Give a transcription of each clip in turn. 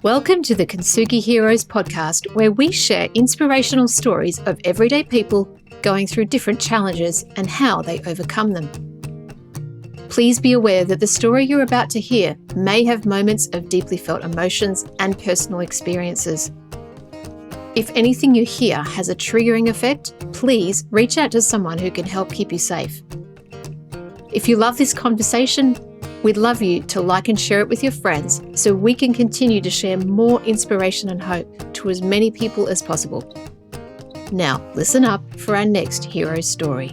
Welcome to the Kintsugi Heroes Podcast, where we share inspirational stories of everyday people going through different challenges and how they overcome them. Please be aware that the story you're about to hear may have moments of deeply felt emotions and personal experiences. If anything you hear has a triggering effect, please reach out to someone who can help keep you safe. If you love this conversation, we'd love you to like and share it with your friends so we can continue to share more inspiration and hope to as many people as possible. Now, listen up for our next hero story.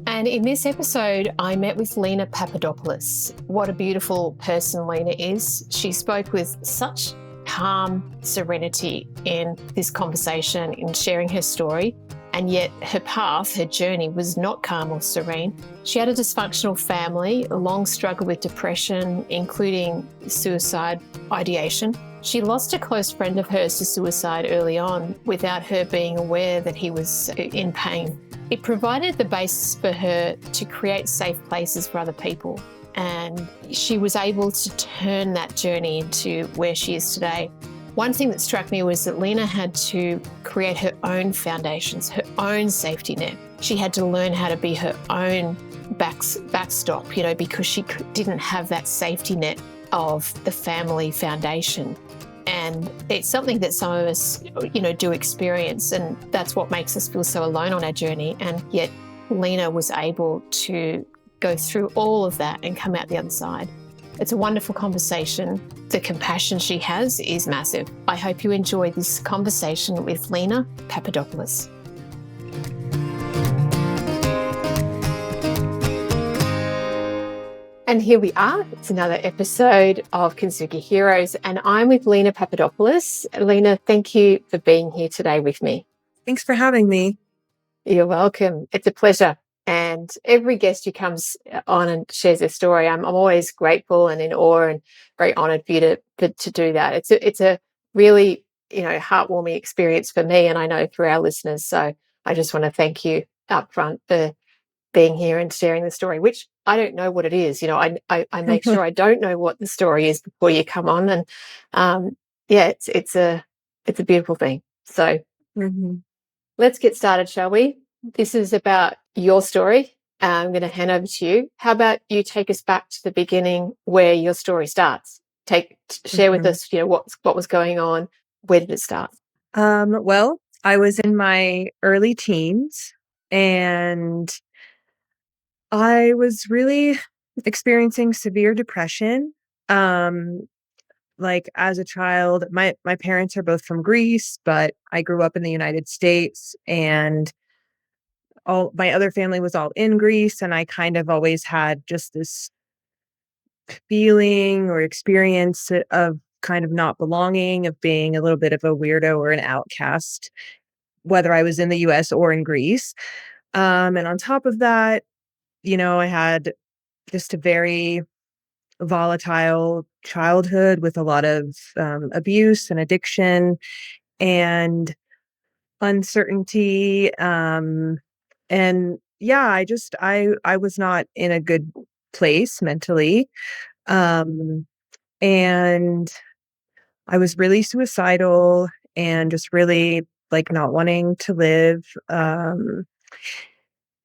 And in this episode, I met with Lena Papadopoulos. What a beautiful person Lena is. She spoke with such calm serenity in this conversation, in sharing her story, and yet her path, her journey was not calm or serene. She had a dysfunctional family, a long struggle with depression, including suicide ideation. She lost a close friend of hers to suicide early on without her being aware that he was in pain. It provided the basis for her to create safe places for other people. And she was able to turn that journey into where she is today. One thing that struck me was that Lena had to create her own foundations, her own safety net. She had to learn how to be her own backstop, because she didn't have that safety net of the family foundation. And it's something that some of us, do experience, and that's what makes us feel so alone on our journey. And yet Lena was able to go through all of that and come out the other side. It's a wonderful conversation. The compassion she has is massive. I hope you enjoy this conversation with Lena Papadopoulos. And here we are. It's another episode of Kintsugi Heroes, and I'm with Lena Papadopoulos. Lena, thank you for being here today with me. Thanks for having me. You're welcome. It's a pleasure. And every guest who comes on and shares their story, I'm always grateful and in awe and very honoured for you to do that. It's a really heartwarming experience for me, and I know for our listeners. So I just want to thank you up front for being here and sharing the story, which I don't know what it is. I make sure I don't know what the story is before you come on, and it's a beautiful thing. So let's get started, shall we? This is about your story. I'm going to hand over to you. How about you take us back to the beginning where your story starts? Share with us, what was going on. Where did it start? Well, I was in my early teens and I was really experiencing severe depression. Like as a child, my parents are both from Greece, but I grew up in the United States, and all my other family was all in Greece, and I kind of always had just this feeling or experience of kind of not belonging, of being a little bit of a weirdo or an outcast, whether I was in the US or in Greece. And on top of that, I had just a very volatile childhood with a lot of abuse and addiction and uncertainty. And yeah, I was not in a good place mentally. And I was really suicidal and just really like not wanting to live.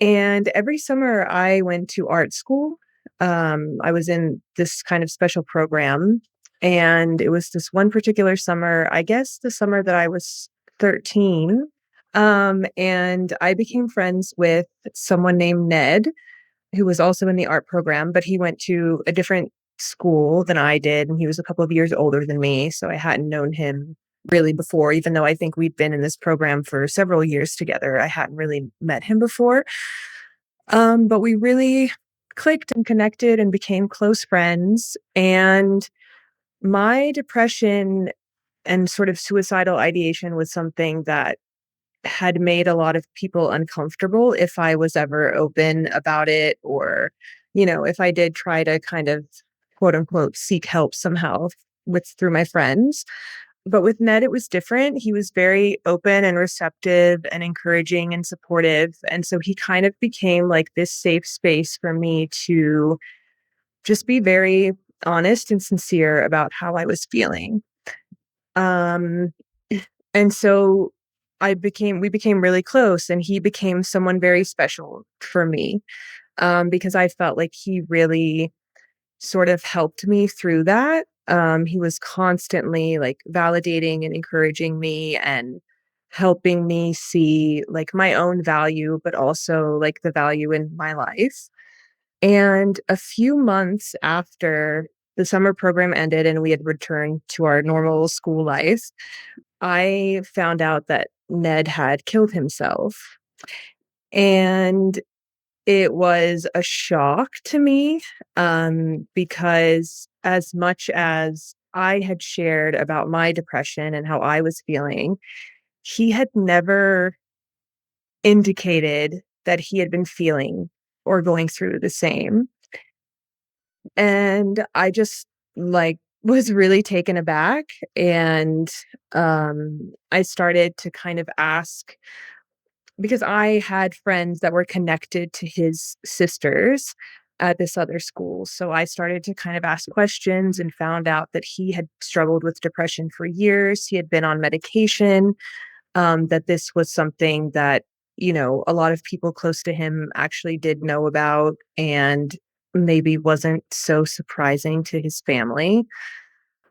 And every summer I went to art school. I was in this kind of special program, and it was this one particular summer, I guess the summer that I was 13. And I became friends with someone named Ned, who was also in the art program, but he went to a different school than I did, and he was a couple of years older than me, so I hadn't known him really before, even though I think we'd been in this program for several years together. I hadn't really met him before. But we really clicked and connected and became close friends. And my depression and sort of suicidal ideation was something that had made a lot of people uncomfortable if I was ever open about it, or, if I did try to kind of quote unquote seek help somehow through my friends. But with Ned, it was different. He was very open and receptive and encouraging and supportive. And so he kind of became like this safe space for me to just be very honest and sincere about how I was feeling. Um, and so we became really close, and he became someone very special for me, because I felt like he really sort of helped me through that. He was constantly like validating and encouraging me and helping me see like my own value, but also like the value in my life. And a few months after the summer program ended and we had returned to our normal school life, I found out that Ned had killed himself. And it was a shock to me, because as much as I had shared about my depression and how I was feeling, he had never indicated that he had been feeling or going through the same. And I just like was really taken aback, and I started to kind of ask, because I had friends that were connected to his sisters at this other school. So I started to kind of ask questions and found out that he had struggled with depression for years. He had been on medication, that this was something that, a lot of people close to him actually did know about and maybe wasn't so surprising to his family.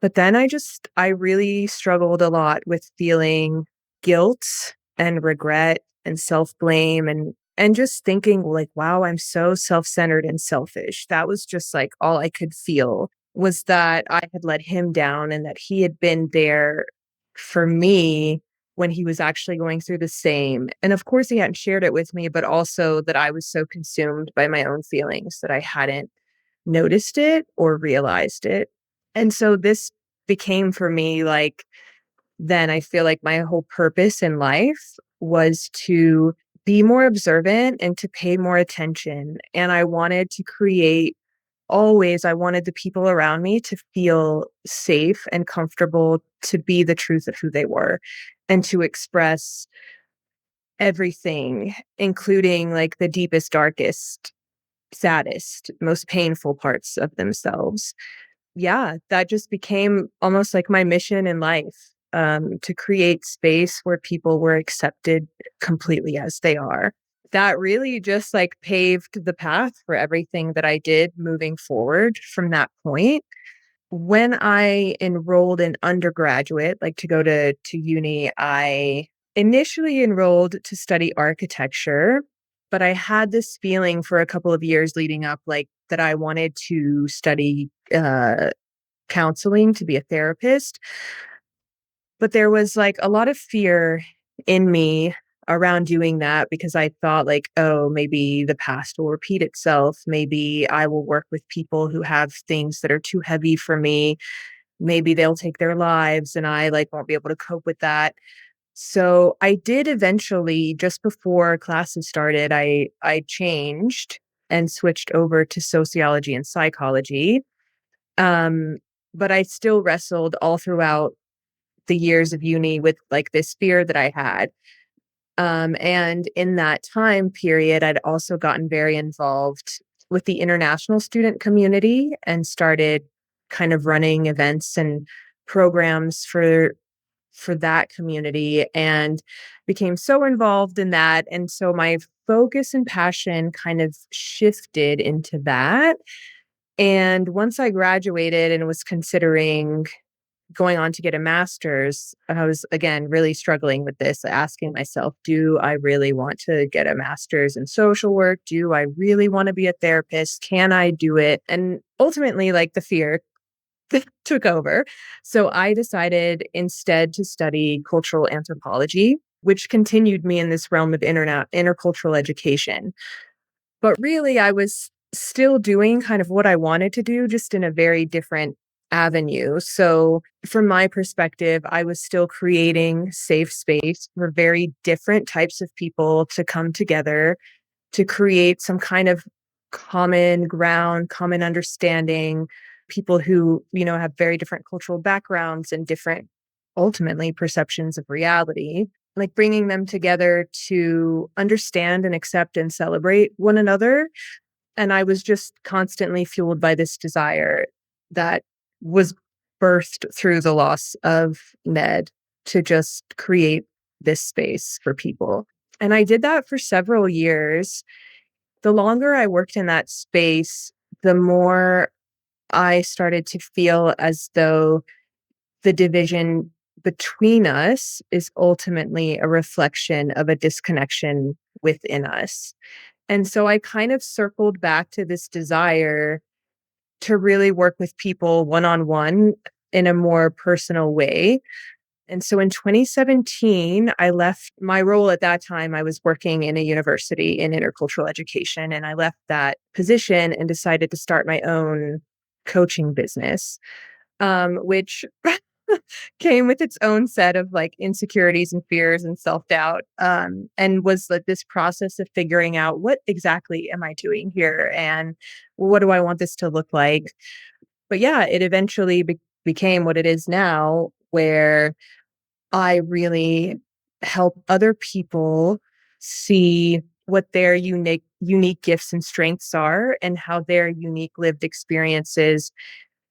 But then I really struggled a lot with feeling guilt and regret and self-blame, and just thinking like, wow, I'm so self-centered and selfish. That was just like all I could feel, was that I had let him down and that he had been there for me when he was actually going through the same. And of course he hadn't shared it with me, but also that I was so consumed by my own feelings that I hadn't noticed it or realized it. And so this became for me like, then I feel like my whole purpose in life was to be more observant and to pay more attention. And I wanted to create always, I wanted the people around me to feel safe and comfortable to be the truth of who they were and to express everything, including like the deepest, darkest, saddest, most painful parts of themselves. Yeah, that just became almost like my mission in life, to create space where people were accepted completely as they are. That really just like paved the path for everything that I did moving forward from that point. When I enrolled in undergraduate, like to go to uni, I initially enrolled to study architecture, but I had this feeling for a couple of years leading up, like that I wanted to study counseling, to be a therapist. But there was like a lot of fear in me around doing that, because I thought like, oh, maybe the past will repeat itself. Maybe I will work with people who have things that are too heavy for me. Maybe they'll take their lives and I like won't be able to cope with that. So I did eventually, just before classes started, I changed and switched over to sociology and psychology. Um, but I still wrestled all throughout the years of uni with like this fear that I had. And in that time period, I'd also gotten very involved with the international student community and started kind of running events and programs for that community, and became so involved in that. And so my focus and passion kind of shifted into that. And once I graduated and was considering going on to get a master's, I was again really struggling with this, asking myself, do I really want to get a master's in social work? Do I really want to be a therapist? Can I do it? And ultimately, like the fear took over. So I decided instead to study cultural anthropology, which continued me in this realm of intercultural education. But really, I was still doing kind of what I wanted to do, just in a very different avenue. So, from my perspective, I was still creating safe space for very different types of people to come together to create some kind of common ground, common understanding. People who, have very different cultural backgrounds and different ultimately perceptions of reality, like bringing them together to understand and accept and celebrate one another. And I was just constantly fueled by this desire that was birthed through the loss of Ned to just create this space for people. And I did that for several years. The longer I worked in that space, the more I started to feel as though the division between us is ultimately a reflection of a disconnection within us. And so I kind of circled back to this desire to really work with people one on one in a more personal way. And so in 2017, I left my role at that time. I was working in a university in intercultural education, and I left that position and decided to start my own coaching business, which came with its own set of like insecurities and fears and self-doubt, and was like this process of figuring out what exactly am I doing here and what do I want this to look like. But yeah, it eventually became what it is now, where I really help other people see what their unique gifts and strengths are and how their unique lived experiences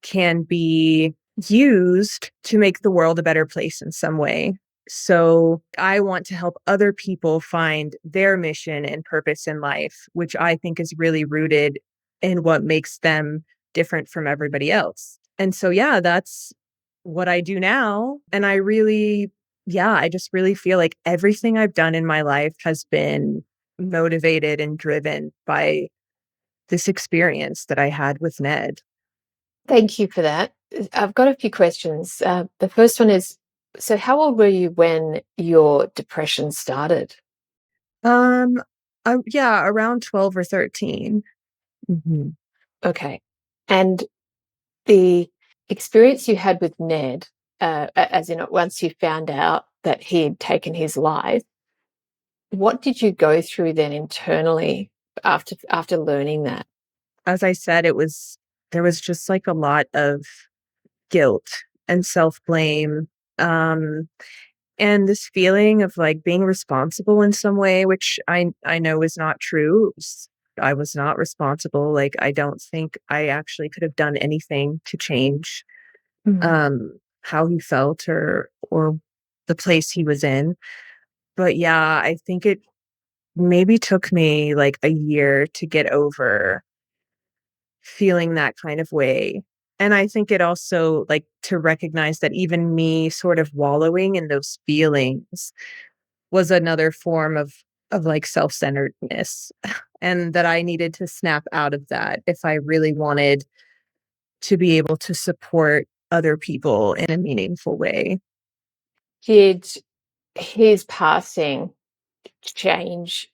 can be used to make the world a better place in some way. So I want to help other people find their mission and purpose in life, which I think is really rooted in what makes them different from everybody else. And so, yeah, that's what I do now. And I just really feel like everything I've done in my life has been motivated and driven by this experience that I had with Ned. Thank you for that. I've got a few questions. The first one is, so how old were you when your depression started? Um, yeah, around 12 or 13. Mhm. Okay. And the experience you had with Ned, as in once you found out that he had taken his life, what did you go through then internally after learning that? As I said, there was just like a lot of guilt and self-blame, um, and this feeling of like being responsible in some way, which I know is not true. I was not responsible. Like, I don't think I actually could have done anything to change Mm. how he felt or the place he was in. But yeah, I think it maybe took me like a year to get over feeling that kind of way. And I think it also like to recognize that even me sort of wallowing in those feelings was another form of like self-centeredness, and that I needed to snap out of that if I really wanted to be able to support other people in a meaningful way. Did his passing change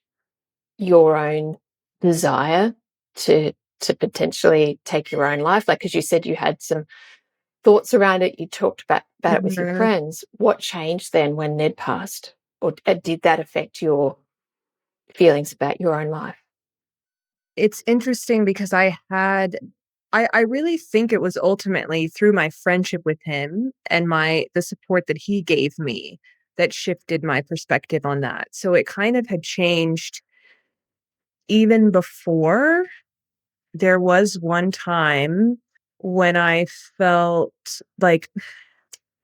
your own desire to to potentially take your own life? Like, because you said you had some thoughts around it, you talked about it with your Mhm. friends. What changed then when Ned passed? Or did that affect your feelings about your own life? It's interesting because I really think it was ultimately through my friendship with him and the support that he gave me that shifted my perspective on that. So it kind of had changed even before. There was one time when I felt like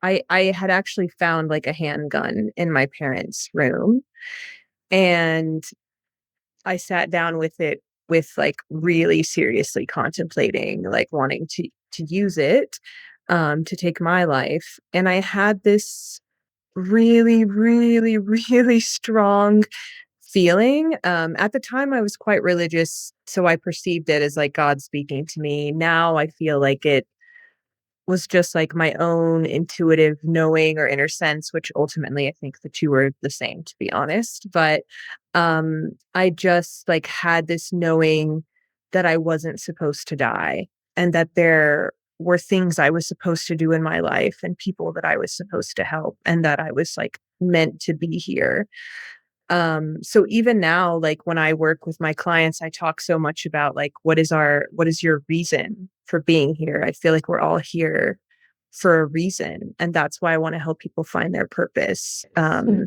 I had actually found like a handgun in my parents' room, and I sat down with it with like really seriously contemplating like wanting to use it to take my life. And I had this really, really, really strong feeling. At the time I was quite religious, so I perceived it as like God speaking to me. Now I feel like it was just like my own intuitive knowing or inner sense, which ultimately I think the two are the same, to be honest. But I just like had this knowing that I wasn't supposed to die, and that there were things I was supposed to do in my life and people that I was supposed to help, and that I was like meant to be here. So even now, like when I work with my clients, I talk so much about like what is your reason for being here? I feel like we're all here for a reason. And that's why I want to help people find their purpose. Mm.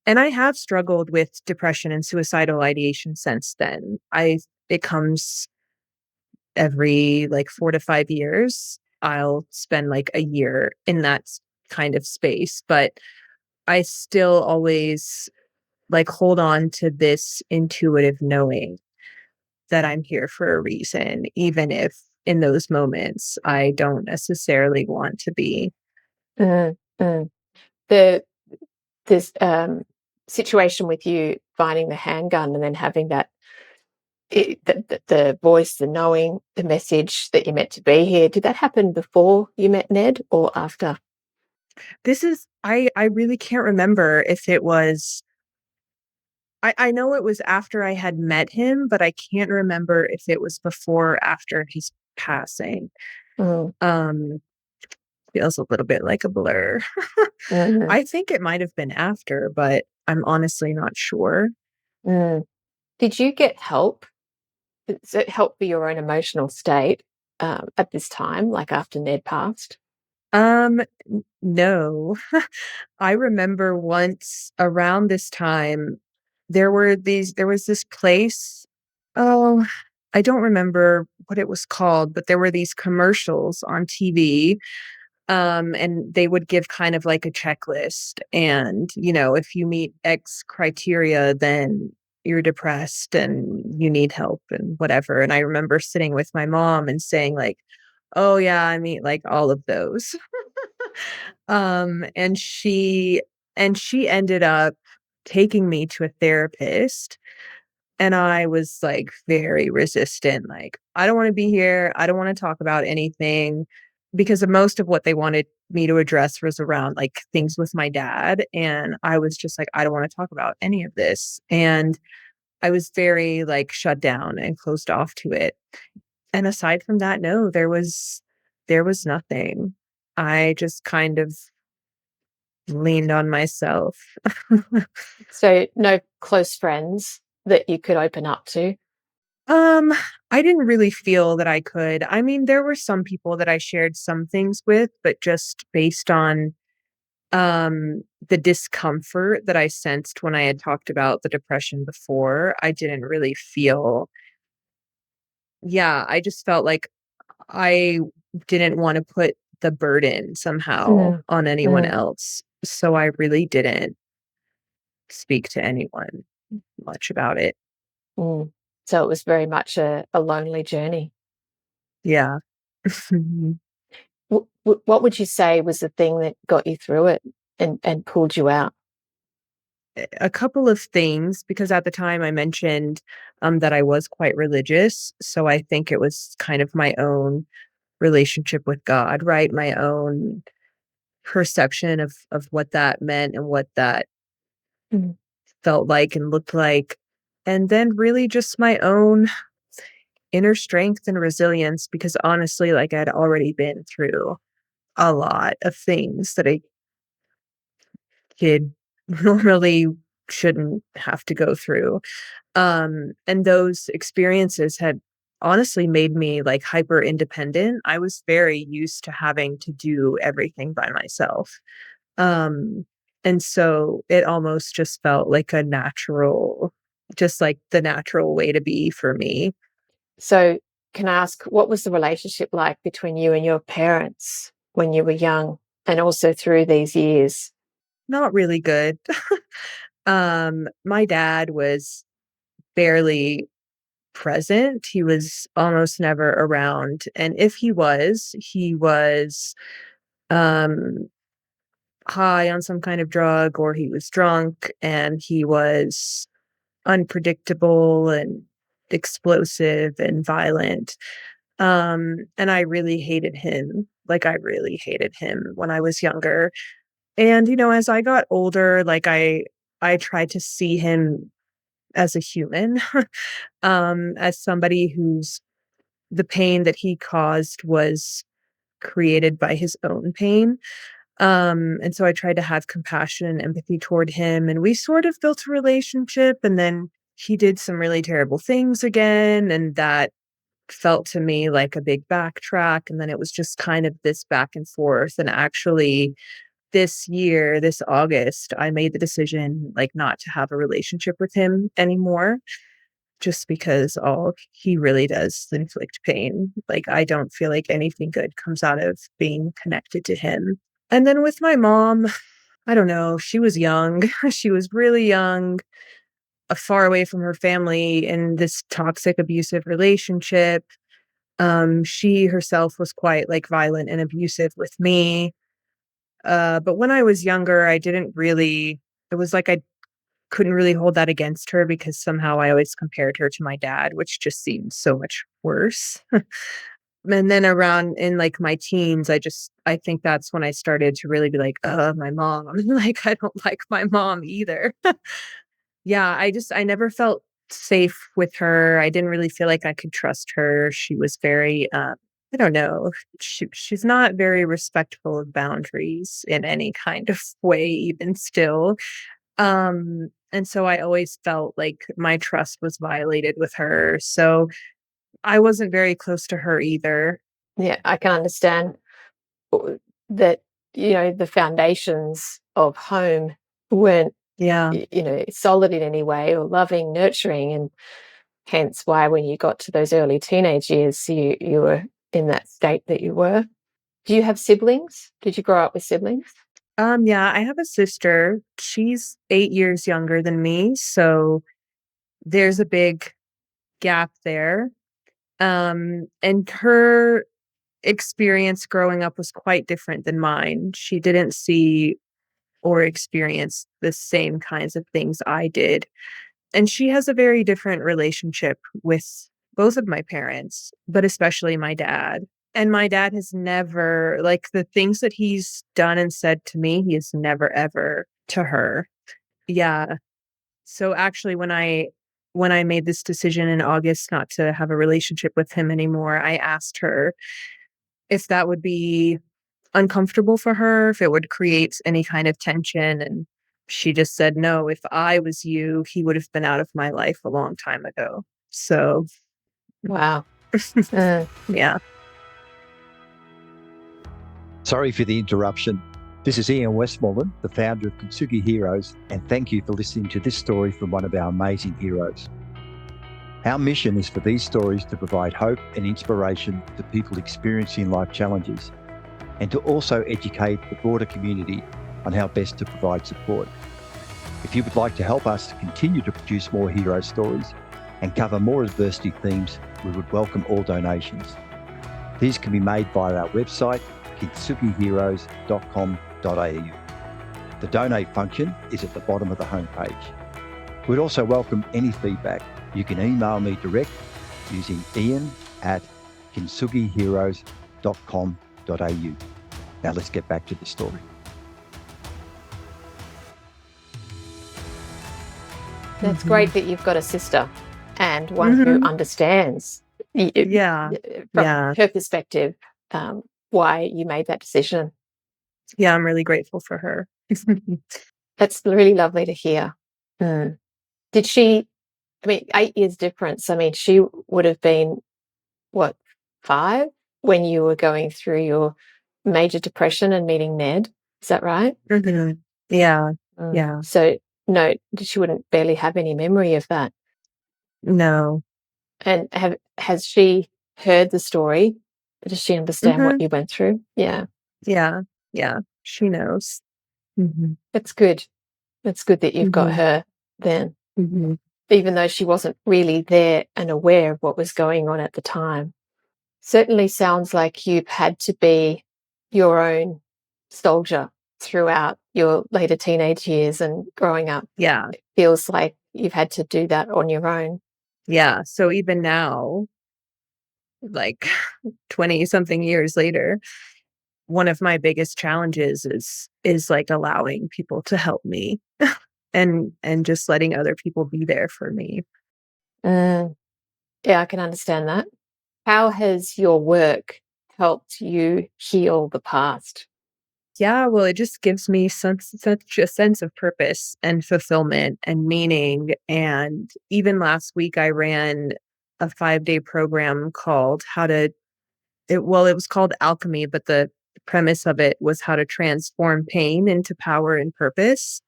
And I have struggled with depression and suicidal ideation since then. It comes every like 4 to 5 years. I'll spend like a year in that kind of space, but I still always like hold on to this intuitive knowing that I'm here for a reason, even if in those moments I don't necessarily want to be. Mm. Mm. The this situation with you finding the handgun and then having that the voice, the knowing, the message that you're meant to be here. Did that happen before you met Ned or after? I really can't remember if it was. I know it was after I had met him, but I can't remember if it was before or after his passing. Mm. Um, Feels a little bit like a blur. Mm. I think it might have been after, but I'm honestly not sure. Mm. Did you get help? Help for your own emotional state at this time, like after Ned passed? No. I remember once around this time, there was this place. Oh, I don't remember what it was called, but there were these commercials on TV. And they would give kind of like a checklist. And, if you meet X criteria, then you're depressed and you need help and whatever. And I remember sitting with my mom and saying, like, oh yeah, I meet like all of those. Um, and she and she ended up taking me to a therapist, and I was, like, very resistant, like, "I don't wanna be here, I don't wanna talk about anything," because of most of what they wanted me to address was around, like, things with my dad, and I was just like, "I don't wanna talk about any of this," and I was very, like, shut down and closed off to it, and aside from that, no, there was nothing. I just kind of leaned on myself. So no close friends that you could open up to? Um, I didn't really feel that I could. I mean, there were some people that I shared some things with, but just based on the discomfort that I sensed when I had talked about the depression before, I didn't really feel. Yeah, I just felt like I didn't want to put the burden somehow Mm. on anyone Mm. else. So I really didn't speak to anyone much about it. Mm. So it was very much a lonely journey. Yeah. What would you say was the thing that got you through it and pulled you out? A couple of things, because at the time I mentioned that I was quite religious. So I think it was kind of my own relationship with God, right? My own perception of what that meant and what that Mm. felt like and looked like. And then really just my own inner strength and resilience, because honestly, like I'd already been through a lot of things that a kid normally shouldn't have to go through. And those experiences had honestly made me like hyper independent. I was very used to having to do everything by myself. Um, and so it almost just felt like a natural, just like the natural way to be for me. So can I ask, what was the relationship like between you and your parents when you were young and also through these years? Not really good. My dad was barely present. He was almost never around. And if he was um high on some kind of drug, or he was drunk, and he was unpredictable and explosive and violent. And I really hated him. Like I really hated him when I was younger. And as I got older, like I tried to see him as a human, as somebody whose the pain that he caused was created by his own pain. And so I tried to have compassion and empathy toward him, and we sort of built a relationship, and then he did some really terrible things again, and that felt to me like a big backtrack. And then it was just kind of this back and forth. And actually, this year, this August, I made the decision like not to have a relationship with him anymore, just because he really does inflict pain. Like, I don't feel like anything good comes out of being connected to him. And then with my mom, I don't know, she was young. She was really young, far away from her family in this toxic, abusive relationship. She herself was quite like violent and abusive with me. But when I was younger, it was like I couldn't really hold that against her because somehow I always compared her to my dad, which just seemed so much worse. And then around in like my teens, I think that's when I started to really be like, my mom. Like, I don't like my mom either. Yeah, I never felt safe with her. I didn't really feel like I could trust her. She was very, I don't know, she's not very respectful of boundaries in any kind of way, even still. And so I always felt like my trust was violated with her. So I wasn't very close to her either. Yeah, I can understand that, the foundations of home weren't, Yeah. solid in any way or loving, nurturing, and hence why when you got to those early teenage years, you were in that state that you were. Do you have siblings? Did you grow up with siblings? Yeah, I have a sister. She's 8 years younger than me. So there's a big gap there. And her experience growing up was quite different than mine. She didn't see or experience the same kinds of things I did. And she has a very different relationship with both of my parents, but especially my dad. And my dad has never, like, the things that he's done and said to me, he has never ever to her. Yeah. So actually when I made this decision in August not to have a relationship with him anymore, I asked her if that would be uncomfortable for her, if it would create any kind of tension, and she just said, "No, if I was you, he would have been out of my life a long time ago." So, Wow. Uh, yeah. Sorry for the interruption. This is Ian Westmoreland, the founder of Kintsugi Heroes, and thank you for listening to this story from one of our amazing heroes. Our mission is for these stories to provide hope and inspiration to people experiencing life challenges, and to also educate the broader community on how best to provide support. If you would like to help us to continue to produce more hero stories and cover more adversity themes, we would welcome all donations. These can be made via our website, kintsugiheroes.com.au. The donate function is at the bottom of the homepage. We'd also welcome any feedback. You can email me direct using ian@kintsugiheroes.com.au. Now let's get back to the story. That's great that you've got a sister and one who understands Yeah. from Yeah. her perspective why you made that decision. Yeah, I'm really grateful for her. That's really lovely to hear. Mm. Did she, 8 years difference, she would have been, what, 5 when you were going through your major depression and meeting Ned? Is that right? Mhm. Yeah. Mm. Yeah. So, no, she wouldn't barely have any memory of that. No. And has she heard the story? Does she understand what Mhm. you went through? Yeah, Yeah. Yeah. She knows. Mhm. it's good. It's good that you've got Mhm. her then, Mhm. even though she wasn't really there and aware of what was going on at the time. Certainly sounds like you've had to be your own soldier throughout your later teenage years and growing up. Yeah. It feels like you've had to do that on your own. Yeah. So even now, like 20 something years later, one of my biggest challenges is like allowing people to help me and just letting other people be there for me. Mm, yeah, I can understand that. How has your work helped you heal the past? Yeah, well, it just gives me such a sense of purpose and fulfillment and meaning. And even last week, I ran a 5-day program called it was called Alchemy, but the premise of it was how to transform pain into power and purpose.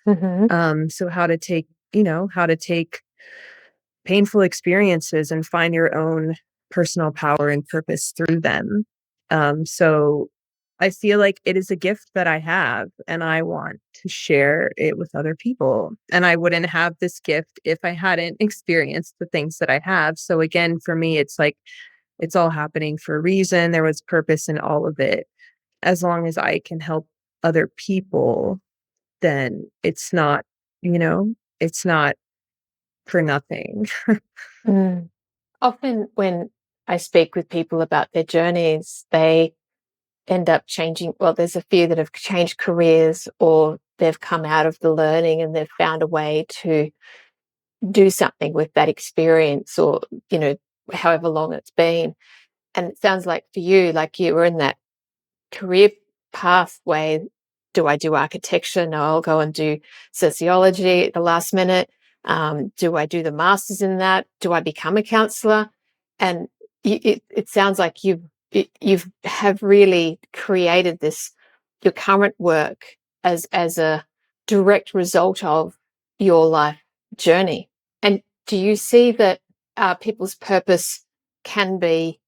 So how to take painful experiences and find your own personal power and purpose through them. So I feel like it is a gift that I have and I want to share it with other people. And I wouldn't have this gift if I hadn't experienced the things that I have. So again, for me, it's like it's all happening for a reason. There was purpose in all of it. As long as I can help other people, then it's not for nothing. Mm. Often when I speak with people about their journeys, they end up changing. Well, there's a few that have changed careers or they've come out of the learning and they've found a way to do something with that experience or, however long it's been. And it sounds like for you, like you were in that career pathway. Do I do architecture? No, I'll go and do sociology at the last minute. Do I do the masters in that? Do I become a counselor? And it sounds like you've have really created this your current work as a direct result of your life journey. And do you see that people's purpose can be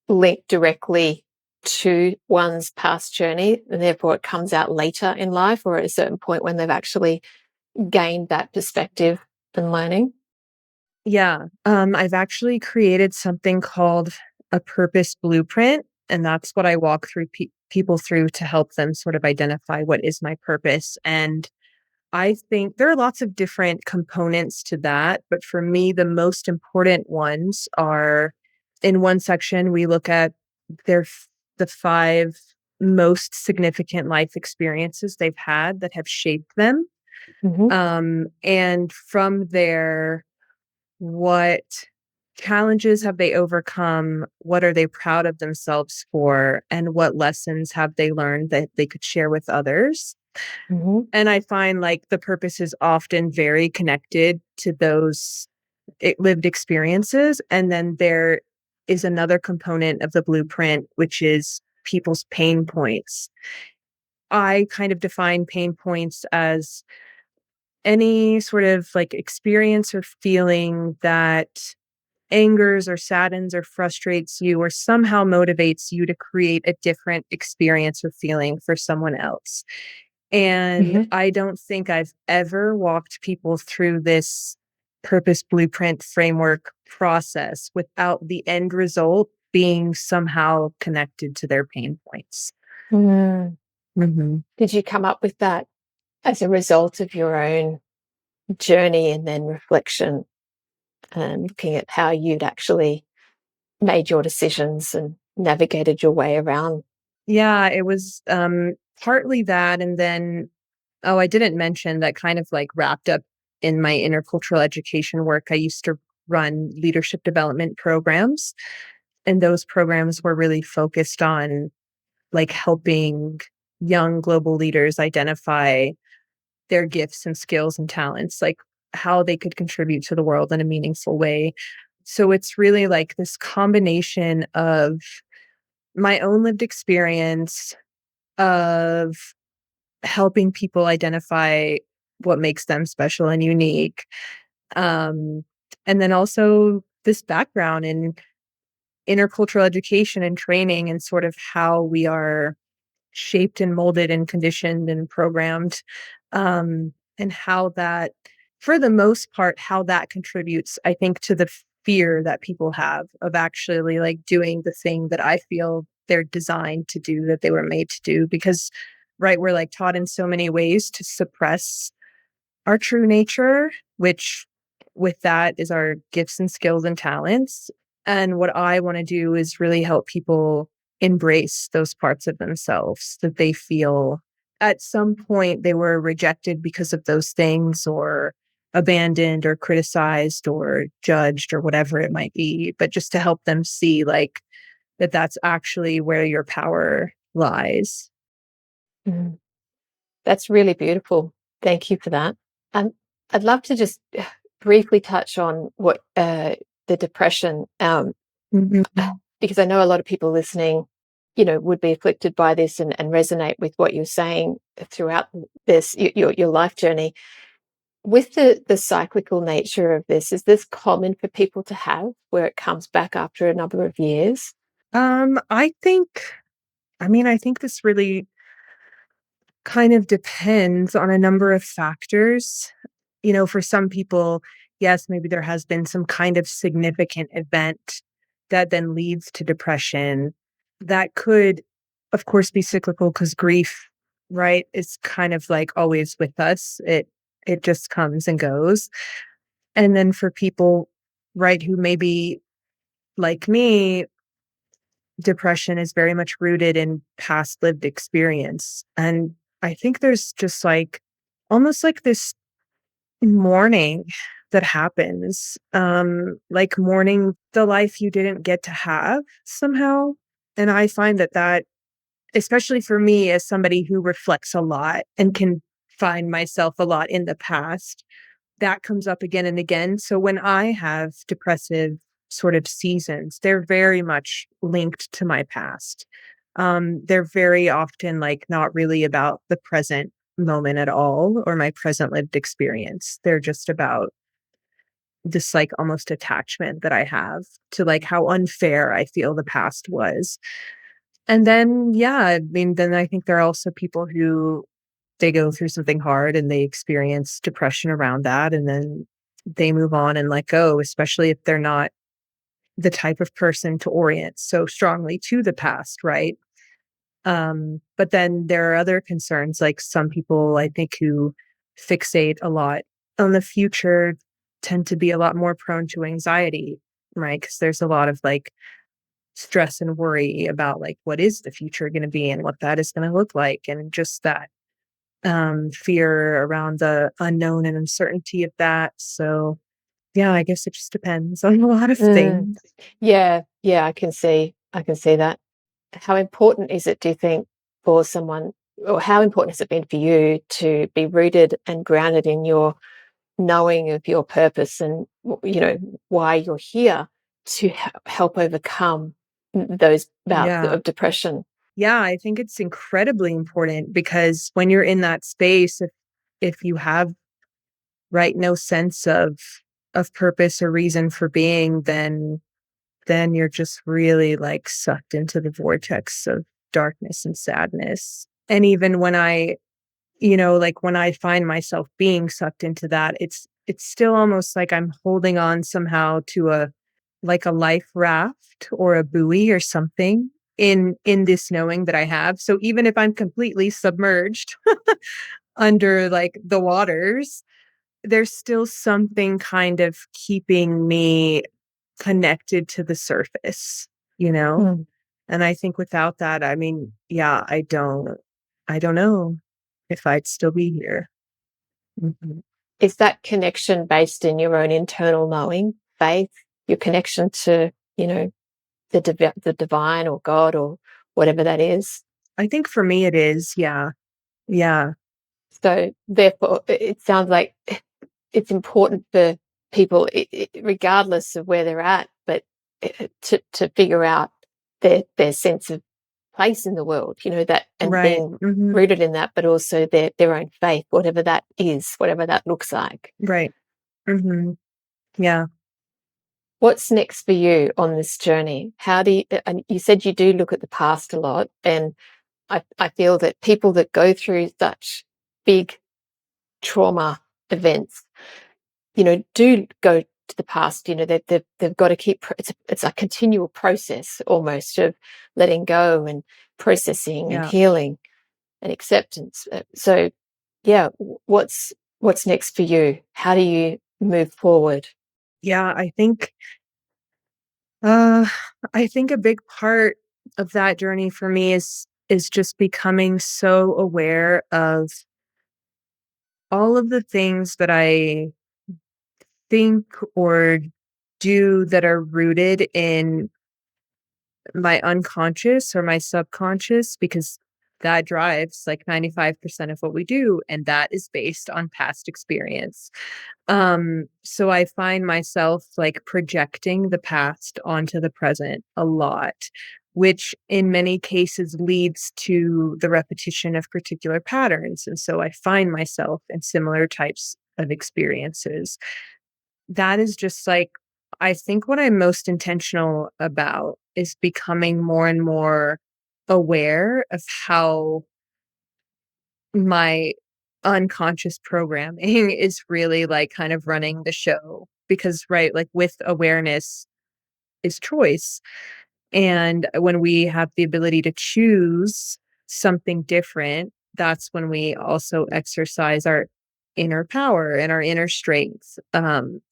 linked directly to one's past journey, and therefore it comes out later in life or at a certain point when they've actually gained that perspective and learning? Yeah. I've actually created something called a purpose blueprint, and that's what I walk through people through to help them sort of identify what is my purpose. And I think there are lots of different components to that, but for me, the most important ones are in one section, we look at the 5 most significant life experiences they've had that have shaped them. Mm-hmm. And from there, what challenges have they overcome? What are they proud of themselves for? And what lessons have they learned that they could share with others? Mm-hmm. And I find like the purpose is often very connected to those lived experiences. And then there is another component of the blueprint, which is people's pain points. I kind of define pain points as any sort of like experience or feeling that angers or saddens or frustrates you or somehow motivates you to create a different experience or feeling for someone else. And Mm-hmm. I don't think I've ever walked people through this purpose blueprint framework process without the end result being somehow connected to their pain points. Mm. Hmm. Did you come up with that as a result of your own journey and then reflection and looking at how you'd actually made your decisions and navigated your way around? Yeah, it was partly that. And then, oh, I didn't mention that kind of like wrapped up in my intercultural education work. I used to run leadership development programs, and those programs were really focused on like helping young global leaders identify their gifts and skills and talents, like how they could contribute to the world in a meaningful way. So it's really like this combination of my own lived experience of helping people identify what makes them special and unique. Um, and then also this background in intercultural education and training and sort of how we are shaped and molded and conditioned and programmed, and how that, for the most part, how that contributes, I think, to the fear that people have of actually like doing the thing that I feel they're designed to do, that they were made to do. Because, right, we're like taught in so many ways to suppress our true nature, which with that is our gifts and skills and talents. And what I want to do is really help people embrace those parts of themselves that they feel at some point they were rejected because of those things or abandoned or criticized or judged or whatever it might be, but just to help them see like that that's actually where your power lies. Mm. That's really beautiful. Thank you for that. Um, I'd love to just briefly touch on what the depression, Mhm. because I know a lot of people listening, would be afflicted by this and resonate with what you're saying throughout this, your life journey. With the cyclical nature of this, is this common for people to have where it comes back after a number of years? I think this really kind of depends on a number of factors. For some people, yes, maybe there has been some kind of significant event that then leads to depression. That could, of course, be cyclical because grief, right, is kind of like always with us. It just comes and goes. And then for people, right, who maybe like me, depression is very much rooted in past lived experience. And I think there's just like almost like this mourning that happens, like mourning the life you didn't get to have somehow. And I find that, especially for me as somebody who reflects a lot and can find myself a lot in the past, that comes up again and again. So when I have depressive sort of seasons, they're very much linked to my past. They're very often like not really about the present moment at all or my present lived experience. They're just about this like almost attachment that I have to like how unfair I feel the past was. And then, yeah, I mean, then I think there are also people who they go through something hard and they experience depression around that. And then they move on and let go, especially if they're not the type of person to orient so strongly to the past, right? But then there are other concerns, like some people I think who fixate a lot on the future tend to be a lot more prone to anxiety, right? Because there's a lot of like stress and worry about like what is the future going to be and what that is going to look like, and just that fear around the unknown and uncertainty of that. So yeah, I guess it just depends on a lot of Mm. things. Yeah, yeah, I can see that. How important is it, do you think, for someone, or how important has it been for you to be rooted and grounded in your knowing of your purpose and why you're here to help overcome those bouts Yeah. of depression? Yeah, I think it's incredibly important because when you're in that space, if you have right no sense of purpose or reason for being, then you're just really like sucked into the vortex of darkness and sadness. And even when like when I find myself being sucked into that, it's still almost like I'm holding on somehow to a like a life raft or a buoy or something in this knowing that I have. So even if I'm completely submerged under like the waters, there's still something kind of keeping me connected to the surface, you know? Mm. And I think without that, I mean, yeah, I don't know if I'd still be here. Mhm. Is that connection based in your own internal knowing, faith, your connection to, the divine or God or whatever that is? I think for me it is, yeah. Yeah. So therefore, it sounds like it's important for people, regardless of where they're at, but to figure out their sense of place in the world, that, and Right. being Mhm. rooted in that, but also their own faith, whatever that is, whatever that looks like. Right. Mhm. Yeah. What's next for you on this journey? How do you, and you said you do look at the past a lot, and I feel that people that go through such big trauma events, do go to the past. They've got to keep. It's a continual process almost of letting go and processing and Yeah. healing and acceptance. So, yeah, what's next for you? How do you move forward? Yeah, uh I think a big part of that journey for me is just becoming so aware of all of the things that I think or do that are rooted in my unconscious or my subconscious, because that drives like 95% of what we do, and that is based on past experience. So I find myself like projecting the past onto the present a lot, which in many cases leads to the repetition of particular patterns. And so I find myself in similar types of experiences. That is just like, I think what I'm most intentional about is becoming more and more aware of how my unconscious programming is really like kind of running the show. Because, right, like with awareness is choice. And when we have the ability to choose something different, that's when we also exercise our inner power and our inner strength. And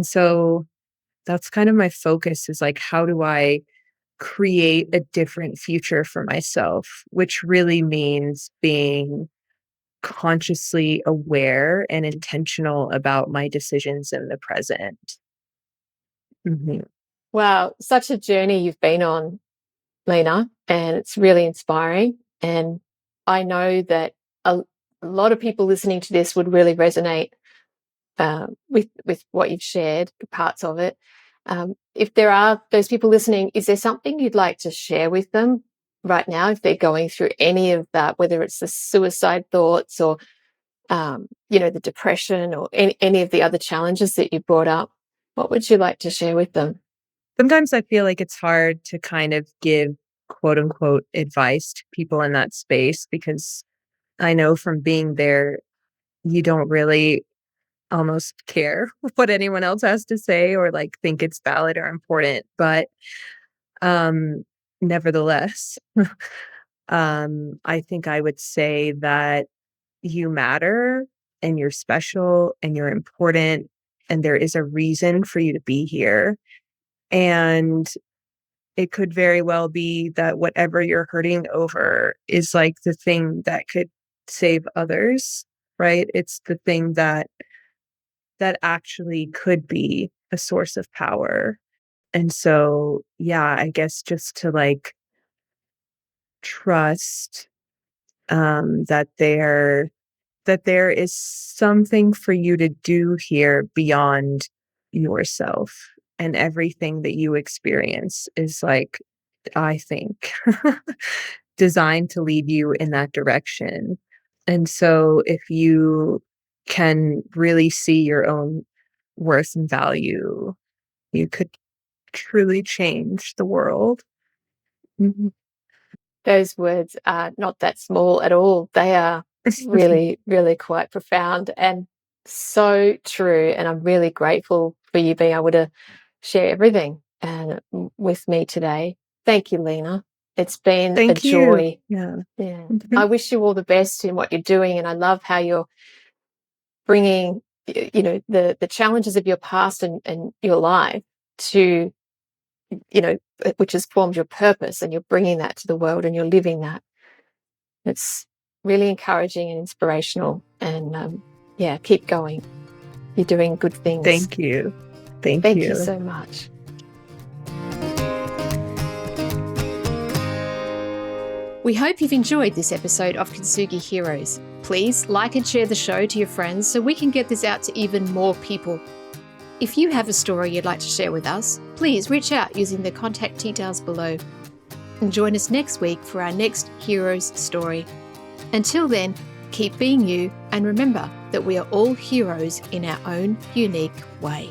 so that's kind of my focus, is like, how do I create a different future for myself, which really means being consciously aware and intentional about my decisions in the present. Mhm. Wow, such a journey you've been on, Lena, and it's really inspiring. And I know that a lot of people listening to this would really resonate with what you've shared, parts of it. If there are those people listening, is there something you'd like to share with them right now if they're going through any of that, whether it's the suicide thoughts or the depression or any of the other challenges that you brought up? What would you like to share with them? Sometimes I feel like it's hard to kind of give quote unquote advice to people in that space, because I know from being there, you don't really almost care what anyone else has to say or like think it's valid or important. But nevertheless, I think I would say that you matter and you're special and you're important, and there is a reason for you to be here. And it could very well be that whatever you're hurting over is like the thing that could save others, right? It's the thing that actually could be a source of power. And so, yeah, I guess just to like trust that there is something for you to do here beyond yourself, and everything that you experience is like, I think, designed to lead you in that direction. And so if you can really see your own worth and value, you could truly change the world. Mhm. Those words are not that small at all. They are really, really quite profound and so true. And I'm really grateful for you being able to share everything with me today. Thank you, Lena. It's been a Thank you. joy. Yeah. Yeah. Mhm. I wish you all the best in what you're doing. And I love how you're bringing, the challenges of your past and your life to, which has formed your purpose, and you're bringing that to the world and you're living that. It's really encouraging and inspirational. And keep going. You're doing good things. Thank you. Thank Thank you you. so much. We hope you've enjoyed this episode of Kintsugi Heroes. Please like and share the show to your friends so we can get this out to even more people. If you have a story you'd like to share with us, please reach out using the contact details below. And join us next week for our next hero's story. Until then, keep being you, and remember that we are all heroes in our own unique way.